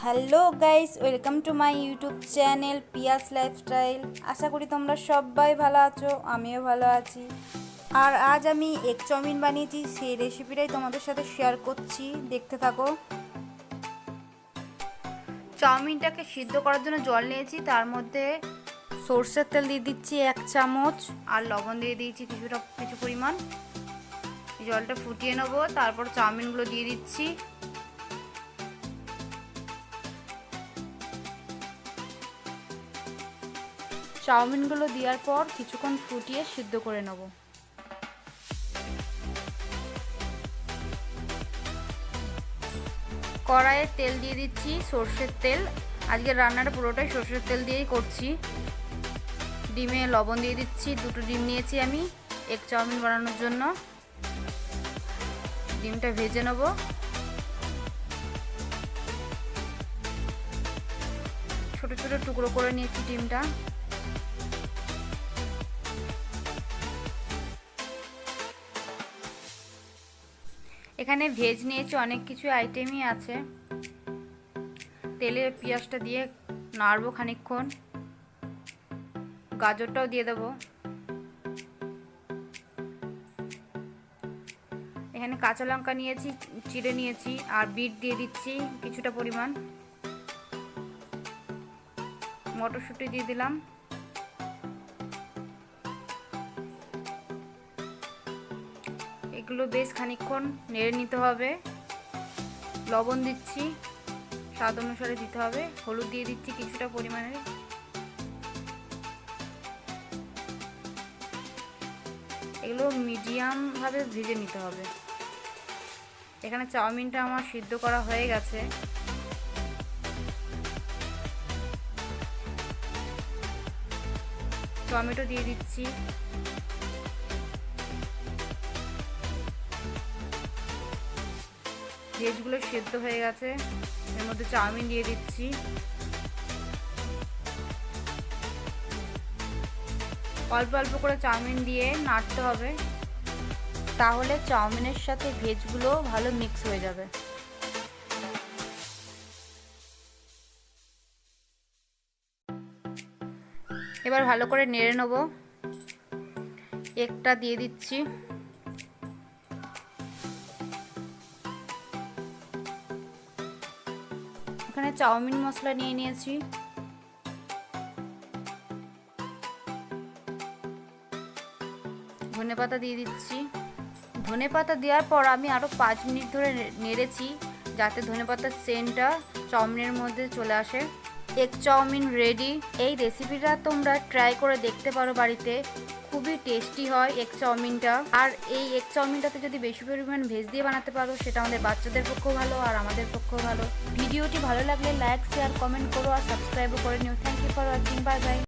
Hello guys, welcome to my YouTube channel Piyas lifestyle. আশা করি তোমরা সবাই ভালো আছো, আমিও ভালো আছি। আর আজ আমি এগ চাউমিন বানিয়েছি, সেই রেসিপিটাই তোমাদের সাথে শেয়ার করছি, দেখতে থাকো। চাউমিনটাকে সিদ্ধ করার জন্য জল নিয়েছি, তার মধ্যে সরষের তেল দিয়ে দিচ্ছি 1 চামচ, আর লবণ দিয়ে দিয়েছি কিছু পরিমাণ। জলটা ফুটিয়ে নেবো, তারপর চাউমিনগুলো দিয়ে দিচ্ছি। চাউমিনগুলো দেওয়ার পর কিছুক্ষণ ফুটিয়ে সিদ্ধ করে নেব। কড়াইয়ে তেল দিয়ে দিচ্ছি, সর্ষের তেল। আজকের রান্নাটা পুরোটাই সর্ষের তেল দিয়েই করছি। ডিমে লবণ দিয়ে দিচ্ছি, 2টো ডিম নিয়েছি আমি এগ চাউমিন বানানোর জন্য। ডিমটা ভেজে নেব। ছোট ছোট টুকরো করে নিয়েছি ডিমটা। এখানে ভেজ নিয়েছি, অনেক কিছু আইটেমই আছে। তেলে পেঁয়াজটা দিয়ে নাড়বো খানিকক্ষণ। গাজরটাও দিয়ে দেবো। এখানে কাঁচা লঙ্কা নিয়েছি, চিড়ে নিয়েছি, আর বিট দিয়ে দিচ্ছি কিছুটা পরিমাণ। মটরশুঁটি দিয়ে দিলাম। এগুলো বেশ খানিকক্ষণ নেড়ে নিতে হবে। লবণ দিচ্ছি, স্বাদ অনুসারে দিতে হবে। হলুদ দিয়ে দিচ্ছি কিছুটা পরিমাণে। এগুলো মিডিয়াম ভাবে ভেজে নিতে হবে। এখানে চাউমিনটা আমার সিদ্ধ করা হয়ে গেছে। টমেটো দিয়ে দিচ্ছি। ভেজগুলো সেদ্ধ হয়ে গেছে, এর মধ্যে চাউমিন দিয়ে দিচ্ছি। অল্প অল্প করে চাউমিন দিয়ে নাড়তে হবে, তাহলে চাউমিনের সাথে ভেজগুলো ভালো মিক্স হয়ে যাবে। এবার ভালো করে নেড়ে নেব। একটা দিয়ে দিচ্ছি। এখানে চাউমিন মশলা নিয়ে নিয়েছি। ধনেপাতা দিয়ে দিচ্ছি। ধনেপাতা দেওয়ার পর আমি আরও 5 মিনিট ধরে নেড়েছি, যাতে ধনেপাতার সেন্টটা চাউমিনের মধ্যে চলে আসে। Egg chowmein ready. এই রেসিপিটা তোমরা ট্রাই করে দেখতে পারো বাড়িতে, খুবই টেস্টি হয় এগ চাউমিনটা। আর এই এগ চাউমিনটাতে যদি বেশি পরিমাণ ভেজ দিয়ে বানাতে পারো, সেটা আমাদের বাচ্চাদের পক্ষেও ভালো আর আমাদের পক্ষেও ভালো। ভিডিওটি ভালো লাগলে লাইক, শেয়ার, কমেন্ট করো আর সাবস্ক্রাইবও করে নিও। Thank you for watching. Bye by.